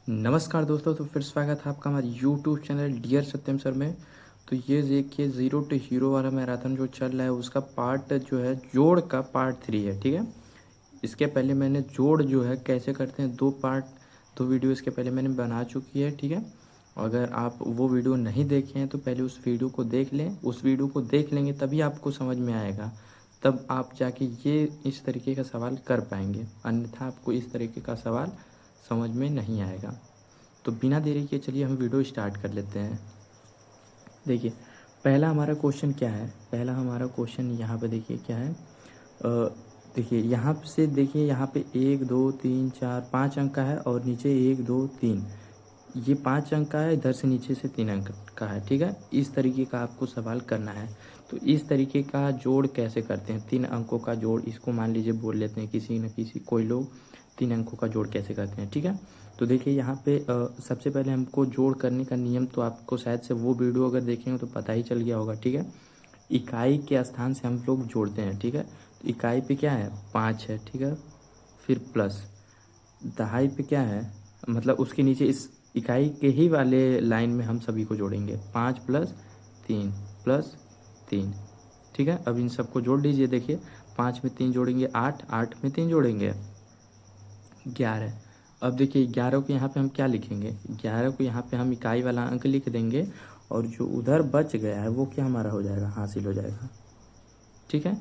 नमस्कार दोस्तों, तो फिर स्वागत है आपका हमारे यूट्यूब चैनल डियर सत्यम सर में। तो ये देखिए ज़ीरो टू हीरो वाला मैराथन जो चल रहा है उसका पार्ट जो है जोड़ का पार्ट 3 है। ठीक है, इसके पहले मैंने जोड़ जो है कैसे करते हैं दो वीडियो इसके पहले मैंने बना चुकी है। ठीक है, अगर आप वो वीडियो नहीं देखे हैं तो पहले उस वीडियो को देख लें। उस वीडियो को देख लेंगे तभी आपको समझ में आएगा, तब आप जाके ये इस तरीके का सवाल कर पाएंगे, अन्यथा आपको इस तरीके का सवाल समझ में नहीं आएगा। तो बिना देरी के चलिए हम वीडियो स्टार्ट कर लेते हैं। देखिए पहला हमारा क्वेश्चन क्या है। पहला हमारा क्वेश्चन यहाँ पे देखिए क्या है। देखिए यहाँ से देखिए यहाँ पे 1 2 3 4 5 अंक का है और नीचे 1 2 3 ये 5 अंक का है, इधर से नीचे से 3 अंक का है। ठीक है, इस तरीके का आपको सवाल करना है। तो इस तरीके का जोड़ कैसे करते हैं, 3 अंकों का जोड़, इसको मान लीजिए बोल लेते हैं किसी न किसी कोई लोग 3 अंकों का जोड़ कैसे करते हैं। ठीक है, तो देखिए यहाँ पे सबसे पहले हमको जोड़ करने का नियम तो आपको शायद से वो वीडियो अगर देखेंगे तो पता ही चल गया होगा। ठीक है, इकाई के स्थान से हम लोग जोड़ते हैं। ठीक है, तो इकाई पे क्या है 5 है। ठीक है, फिर प्लस दहाई पे क्या है, मतलब उसके नीचे इस इकाई के ही वाले लाइन में हम सभी को जोड़ेंगे, 5 प्लस 3। ठीक है, अब इन सबको जोड़ लीजिए। देखिए 5 में 3 जोड़ेंगे 8, 8 में 3 जोड़ेंगे 11। अब देखिए 11 को यहाँ पे हम क्या लिखेंगे, 11 को यहाँ पे हम इकाई वाला अंक लिख देंगे और जो उधर बच गया है वो क्या हमारा हो जाएगा, हासिल हो जाएगा। ठीक है,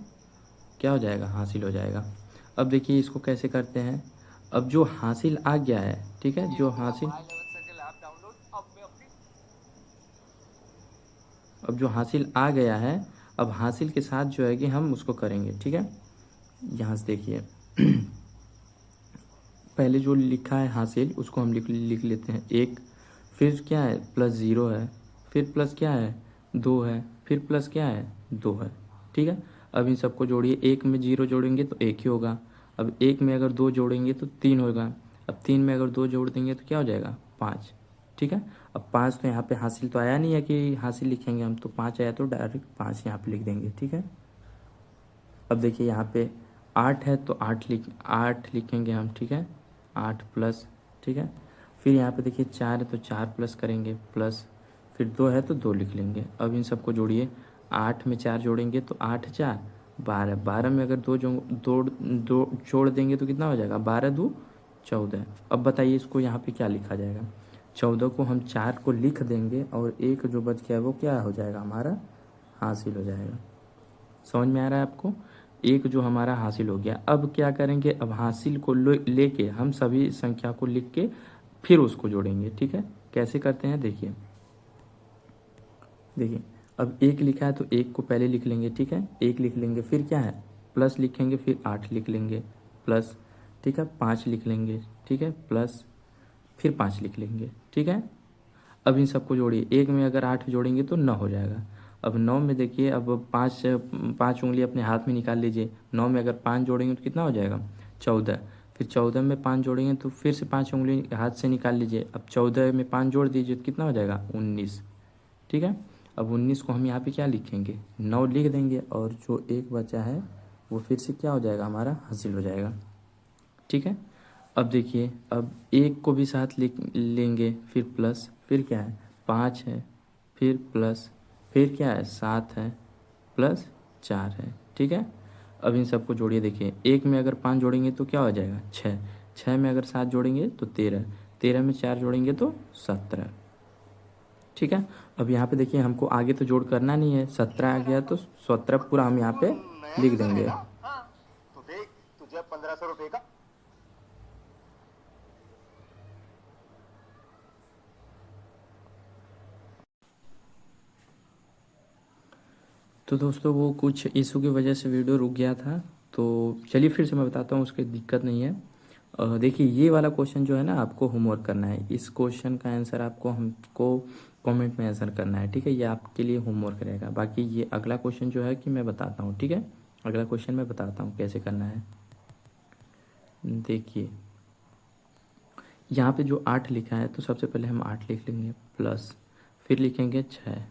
क्या हो जाएगा, हासिल हो जाएगा। अब देखिए इसको कैसे करते हैं। अब जो हासिल आ गया है, ठीक है, जो हासिल अब जो हासिल आ गया है, अब हासिल के साथ जो है कि हम उसको करेंगे। ठीक है, यहाँ से देखिए पहले जो लिखा है हासिल उसको हम लिख लेते हैं 1, फिर क्या है प्लस 0 है, फिर प्लस क्या है 2 है, फिर प्लस क्या है 2 है। ठीक है, अब इन सबको जोड़िए, 1 में 0 जोड़ेंगे तो 1 ही होगा। अब 1 में अगर 2 जोड़ेंगे तो 3 होगा। अब 3 में अगर 2 जोड़ देंगे तो क्या हो जाएगा 5। ठीक है, अब 5 तो यहाँ पे हासिल तो आया नहीं है कि हासिल लिखेंगे हम, तो 5 आया तो डायरेक्ट 5 यहाँ पे लिख देंगे। ठीक है, अब देखिए यहाँ पे 8 है तो 8 लिखेंगे हम। ठीक है, 8 प्लस। ठीक है, फिर यहाँ पे देखिए 4 है तो 4 प्लस करेंगे प्लस, फिर 2 है तो 2 लिख लेंगे। अब इन सबको जोड़िए, 8 में 4 जोड़ेंगे तो 8 4 12, 12 में अगर दो जोड़ देंगे तो कितना हो जाएगा, 12 2 14। अब बताइए इसको यहाँ पे क्या लिखा जाएगा। 14 को हम 4 को लिख देंगे और एक जो बच गया वो क्या हो जाएगा, हमारा हासिल हो जाएगा। समझ में आ रहा है आपको, एक जो हमारा हासिल हो गया। अब क्या करेंगे, अब हासिल को लेके हम सभी संख्या को लिख के फिर उसको जोड़ेंगे। ठीक है, कैसे करते हैं देखिए। देखिए अब 1 लिखा है तो 1 को पहले लिख लेंगे। ठीक है, 1 लिख लेंगे, फिर क्या है प्लस लिखेंगे, फिर 8 लिख लेंगे प्लस। ठीक है, 5 लिख लेंगे। ठीक है, प्लस, फिर 5 लिख लेंगे। ठीक है, अब इन सबको जोड़िए, 1 में अगर 8 जोड़ेंगे तो 9 हो जाएगा। अब 9 में देखिए, अब 5 उंगली अपने हाथ में निकाल लीजिए। 9 में अगर 5 जोड़ेंगे तो कितना हो जाएगा 14। फिर 14 में 5 जोड़ेंगे तो फिर से 5 उंगली हाथ से निकाल लीजिए। अब 14 में 5 जोड़ दीजिए तो कितना हो जाएगा 19। ठीक है, अब 19 को हम यहाँ पे क्या लिखेंगे, 9 लिख देंगे और जो एक बचा है वो फिर से क्या हो जाएगा, हमारा हासिल हो जाएगा। ठीक है, अब देखिए, अब 1 को भी साथ लिख लेंगे, फिर प्लस, फिर क्या है 5 है, फिर प्लस, फिर क्या है 7 है, प्लस 4 है। ठीक है, अब इन सबको जोड़िए। देखिए 1 में अगर 5 जोड़ेंगे तो क्या हो जाएगा 6, 6 में अगर 7 जोड़ेंगे तो 13, 13 में 4 जोड़ेंगे तो 17। ठीक है, अब यहाँ पे देखिए हमको आगे तो जोड़ करना नहीं है, 17 आ गया तो 17 पूरा हम यहाँ पे लिख देंगे। तो देख तुझे 1500 रुपए का। तो दोस्तों वो कुछ इशू की वजह से वीडियो रुक गया था, तो चलिए फिर से मैं बताता हूँ, उसकी दिक्कत नहीं है। देखिए ये वाला क्वेश्चन जो है ना आपको होमवर्क करना है, इस क्वेश्चन का आंसर आपको हमको कमेंट में आंसर करना है। ठीक है, ये आपके लिए होमवर्क रहेगा। बाकी ये अगला क्वेश्चन जो है कि मैं बताता हूँ। ठीक है, अगला क्वेश्चन मैं बताता हूँ कैसे करना है। देखिए यहाँ पे जो 8 लिखा है तो सबसे पहले हम 8 लिख लेंगे प्लस, फिर लिखेंगे 6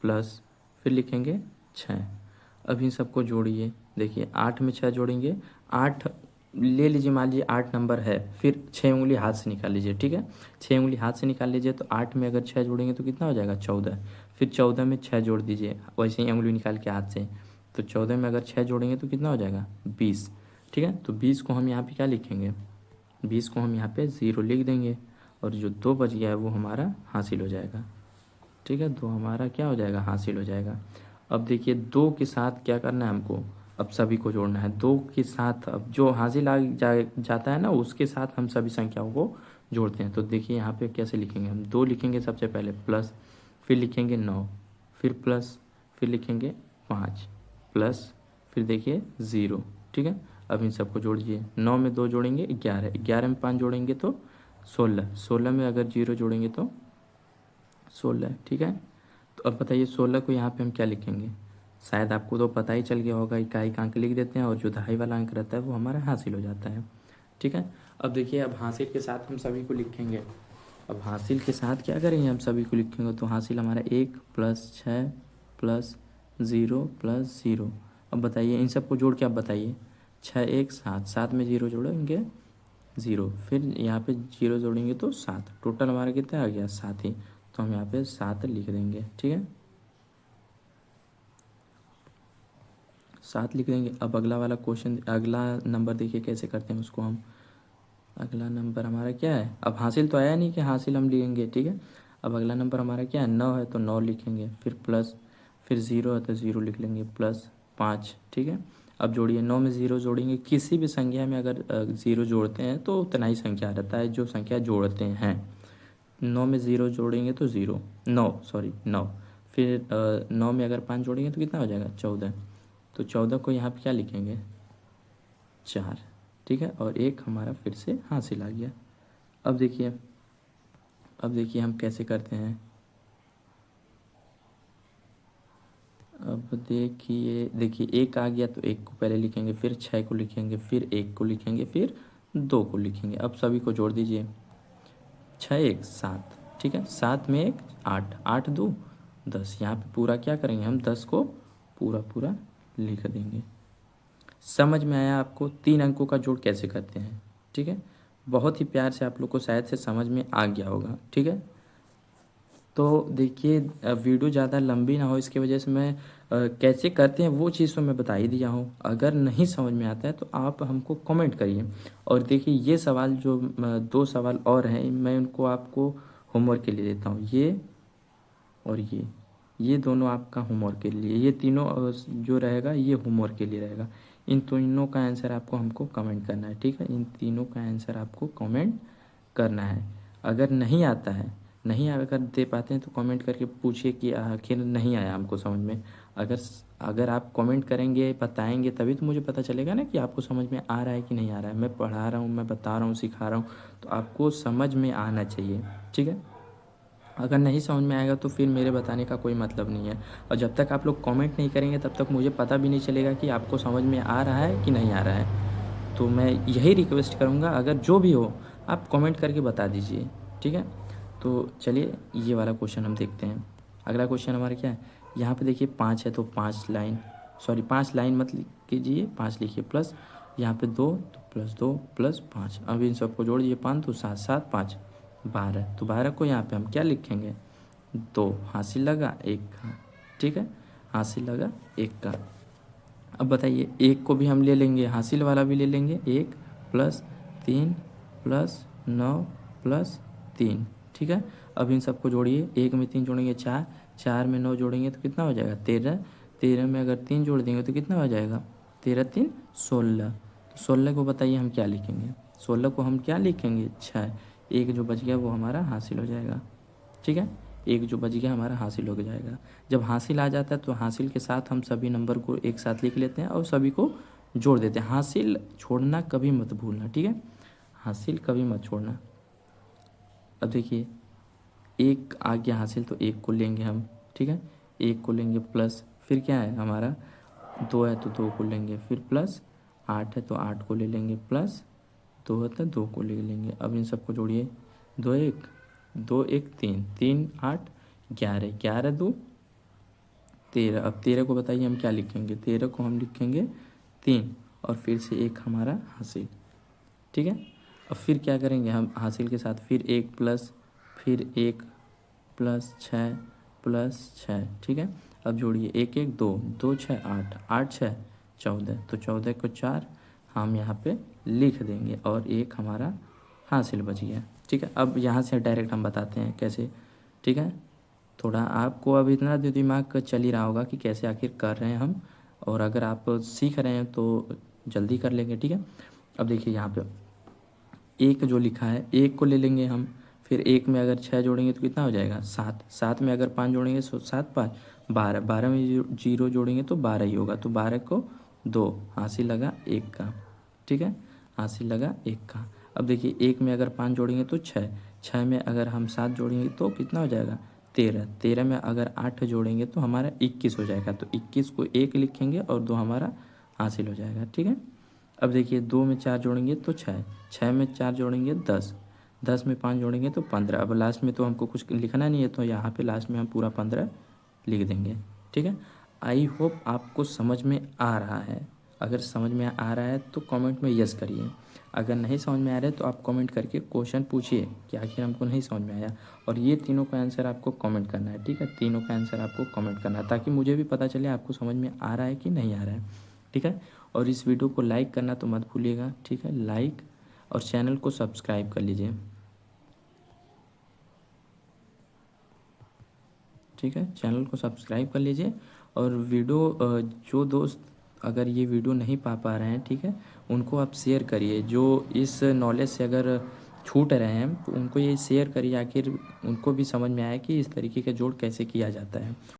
प्लस, फिर लिखेंगे 6। अब इन सबको जोड़िए। देखिए 8 में 6 जोड़ेंगे, 8 ले लीजिए, मान लीजिए 8 नंबर है, फिर 6 उंगली हाथ से निकाल लीजिए, ठीक है। 6 उंगली हाथ से निकाल लीजिए तो 8 में अगर 6 जोड़ेंगे तो कितना हो जाएगा 14। फिर 14 में 6 जोड़ दीजिए वैसे ही उंगली निकाल के हाथ से, तो 14 में अगर 6 जोड़ेंगे तो कितना हो जाएगा 20, ठीक है। तो 20 को हम यहाँ पे क्या लिखेंगे, 20 को हम यहाँ पे 0 लिख देंगे और जो 2 बच गया है वो हमारा हासिल हो जाएगा, ठीक है। 2 हमारा क्या हो जाएगा, हासिल हो जाएगा। अब देखिए 2 के साथ क्या करना है हमको, अब सभी को जोड़ना है 2 के साथ। अब जो हासिल जाता है ना उसके साथ हम सभी संख्याओं को जोड़ते हैं। तो देखिए यहाँ पे कैसे लिखेंगे, हम 2 लिखेंगे सबसे पहले प्लस, फिर लिखेंगे 9, फिर प्लस, फिर लिखेंगे 5 प्लस, फिर देखिए 0, ठीक है। अब इन सबको जोड़िए, 9 में 2 जोड़ेंगे 11, 11 में 5 जोड़ेंगे तो 16, 16 में अगर 0 जोड़ेंगे तो 16, ठीक है। तो अब बताइए 16 को यहाँ पे हम क्या लिखेंगे, शायद आपको तो पता ही चल गया होगा, इकाई का अंक लिख देते हैं और जो दहाई वाला अंक रहता है वो हमारा हासिल हो जाता है, ठीक है। अब देखिए अब हासिल के साथ हम सभी को लिखेंगे। अब हासिल के साथ क्या करेंगे, हम सभी को लिखेंगे तो हासिल हमारा 1 प्लस 6 प्लस 0 प्लस 0। अब बताइए इन सबको जोड़ के आप बताइए, 6 1 7, 7 में 0 जोड़ेंगे 0, फिर यहाँ पे 0 जोड़ेंगे तो 7, टोटल हमारा कितना आ गया 7 ही। तो हम यहाँ पे 7 लिख देंगे, ठीक है, 7 लिख देंगे। अब अगला वाला क्वेश्चन, अगला नंबर देखिए कैसे करते हैं उसको हम। अगला नंबर हमारा क्या है, अब हासिल तो आया नहीं कि हासिल हम लिखेंगे, ठीक है। अब अगला नंबर हमारा क्या है, 9 है तो 9 लिखेंगे, फिर प्लस, फिर 0 है तो 0 लिख लेंगे, प्लस 5, ठीक है। अब जोड़िए, 9 में 0 जोड़ेंगे, किसी भी संख्या में अगर 0 जोड़ते हैं तो उतना ही संख्या रहता है जो संख्या जोड़ते हैं। 9 में 0 जोड़ेंगे तो 0, 9 सॉरी 9, फिर 9 में अगर 5 जोड़ेंगे तो कितना हो जाएगा 14। तो 14 को यहाँ पे क्या लिखेंगे 4, ठीक है, और 1 हमारा फिर से हासिल आ गया। अब देखिए, अब देखिए हम कैसे करते हैं। अब देखिए, देखिए 1 आ गया तो 1 को पहले लिखेंगे, फिर 6 को लिखेंगे, फिर 1 को लिखेंगे, फिर 2 को लिखेंगे। अब सभी को जोड़ दीजिए, 6 1 7, ठीक है, 7 में 1 8, 8 2 10। यहाँ पे पूरा क्या करेंगे हम, 10 को पूरा पूरा लिख देंगे। समझ में आया आपको 3 अंकों का जोड़ कैसे करते हैं, ठीक है। बहुत ही प्यार से आप लोग को शायद से समझ में आ गया होगा, ठीक है। तो देखिए वीडियो ज़्यादा लंबी ना हो इसकी वजह से मैं कैसे करते हैं वो चीज़ तो मैं बता ही दिया हूँ। अगर नहीं समझ में आता है तो आप हमको कमेंट करिए। और देखिए ये सवाल जो 2 सवाल और हैं मैं उनको आपको होमवर्क के लिए देता हूँ, ये और ये दोनों आपका होमवर्क के लिए, ये तीनों जो रहेगा ये होमवर्क के लिए रहेगा। इन तीनों का आंसर आपको हमको कमेंट करना है, ठीक है। इन तीनों का आंसर आपको कमेंट करना है। अगर नहीं आता है, नहीं अगर दे पाते हैं तो कमेंट करके पूछिए कि आखिर नहीं आया हमको समझ में। अगर अगर आप कमेंट करेंगे बताएंगे तभी तो मुझे पता चलेगा ना कि आपको समझ में आ रहा है कि नहीं आ रहा है। मैं पढ़ा रहा हूँ, मैं बता रहा हूँ, सिखा रहा हूँ, तो आपको समझ में आना चाहिए, ठीक है। अगर नहीं समझ में आएगा तो फिर मेरे बताने का कोई मतलब नहीं है। और जब तक आप लोग कमेंट नहीं करेंगे तब तक मुझे पता भी नहीं चलेगा कि आपको समझ में आ रहा है कि नहीं आ रहा है। तो मैं यही रिक्वेस्ट करूँगा, अगर जो भी हो आप कमेंट करके बता दीजिए, ठीक है। तो चलिए ये वाला क्वेश्चन हम देखते हैं। अगला क्वेश्चन हमारा क्या है, यहाँ पे देखिए 5 है तो 5 लाइन, सॉरी 5 लाइन मत लिख कीजिए, 5 लिखिए, प्लस यहाँ पे 2 तो प्लस 2 प्लस 5। अब इन सबको जोड़ दीजिए, 5 तो 7 7 5 12। तो 12 को यहाँ पे हम क्या लिखेंगे 2, हासिल लगा 1 का, ठीक है, हासिल लगा 1 का। अब बताइए 1 को भी हम ले लेंगे, हासिल वाला भी ले लेंगे, 1 प्लस 3 प्लस 9 प्लस 3, ठीक है। अब इन सबको जोड़िए, 1 में 3 जोड़ेंगे 4, 4 में 9 जोड़ेंगे तो कितना हो जाएगा 13, 13 में अगर 3 जोड़ देंगे तो कितना हो जाएगा 13 3 16। तो 16 को बताइए हम क्या लिखेंगे, 16 को हम क्या लिखेंगे 6, 1 जो बच गया वो हमारा हासिल हो जाएगा, ठीक है। 1 जो बच गया हमारा हासिल हो जाएगा। जब हासिल आ जाता है तो हासिल के साथ हम सभी नंबर को एक साथ लिख लेते हैं और सभी को जोड़ देते हैं। हासिल छोड़ना कभी मत भूलना, ठीक है, हासिल कभी मत छोड़ना। अब देखिए 1 आ गया हासिल तो 1 को लेंगे हम, ठीक है, 1 को लेंगे, प्लस फिर क्या है हमारा 2 है तो 2 को लेंगे, फिर प्लस 8 है तो 8 को ले लेंगे, प्लस 2 है तो 2 को ले लेंगे। अब इन सबको जोड़िए, 2 1 2 1 3 3 8 11, 11 2 13। अब 13 को बताइए हम क्या लिखेंगे, 13 को हम लिखेंगे 3 और फिर से 1 हमारा हासिल। ठीक है। अब फिर क्या करेंगे हम हासिल के साथ, फिर 1 प्लस, फिर 1 प्लस 6 प्लस 6, ठीक है। अब जोड़िए 1 1 2, 2 6 8, 8 6 14, तो 14 को 4 हम यहाँ पे लिख देंगे और एक हमारा हासिल बच गया, ठीक है। अब यहाँ से डायरेक्ट हम बताते हैं कैसे, ठीक है। थोड़ा आपको अब इतना तो दिमाग चल ही रहा होगा कि कैसे आखिर कर रहे हैं हम, और अगर आप सीख रहे हैं तो जल्दी कर लेंगे, ठीक है। अब देखिए यहाँ पे एक जो लिखा है, एक को ले लेंगे हम, फिर एक में अगर 6 जोड़ेंगे तो कितना हो जाएगा 7, 7 में अगर 5 जोड़ेंगे तो 7 5 12, 12 में जीरो जोड़ेंगे तो 12 ही होगा, तो 12 को 2 हासिल लगा 1 का, ठीक है, हासिल लगा 1 का। अब देखिए एक में अगर 5 जोड़ेंगे तो 6, 6 में अगर हम 7 जोड़ेंगे तो कितना हो जाएगा 13, 13 में अगर 8 जोड़ेंगे तो हमारा 21 हो जाएगा, तो 21 को 1 लिखेंगे और 2 हमारा हासिल हो जाएगा, ठीक है। अब देखिए 2 में 4 जोड़ेंगे तो 6, 6 में 4 जोड़ेंगे 10, 10 में 5 जोड़ेंगे तो 15। अब लास्ट में तो हमको कुछ लिखना नहीं है, तो यहाँ पे लास्ट में हम पूरा 15 लिख देंगे, ठीक है। आई होप आपको समझ में आ रहा है। अगर समझ में आ रहा है तो कमेंट में यस करिए, अगर नहीं समझ में आ रहा है तो आप कमेंट करके क्वेश्चन पूछिए कि आखिर हमको नहीं समझ में आया, और ये तीनों का आंसर आपको कमेंट करना है, ठीक है। तीनों का आंसर आपको कमेंट करना है ताकि मुझे भी पता चले आपको समझ में आ रहा है कि नहीं आ रहा है, ठीक है। और इस वीडियो को लाइक करना तो मत भूलिएगा, ठीक है, लाइक, और चैनल को सब्सक्राइब कर लीजिए, ठीक है, चैनल को सब्सक्राइब कर लीजिए। और वीडियो जो दोस्त अगर ये वीडियो नहीं पा रहे हैं, ठीक है, उनको आप शेयर करिए, जो इस नॉलेज से अगर छूट रहे हैं तो उनको ये शेयर करिए, आखिर उनको भी समझ में आए कि इस तरीके का जोड़ कैसे किया जाता है।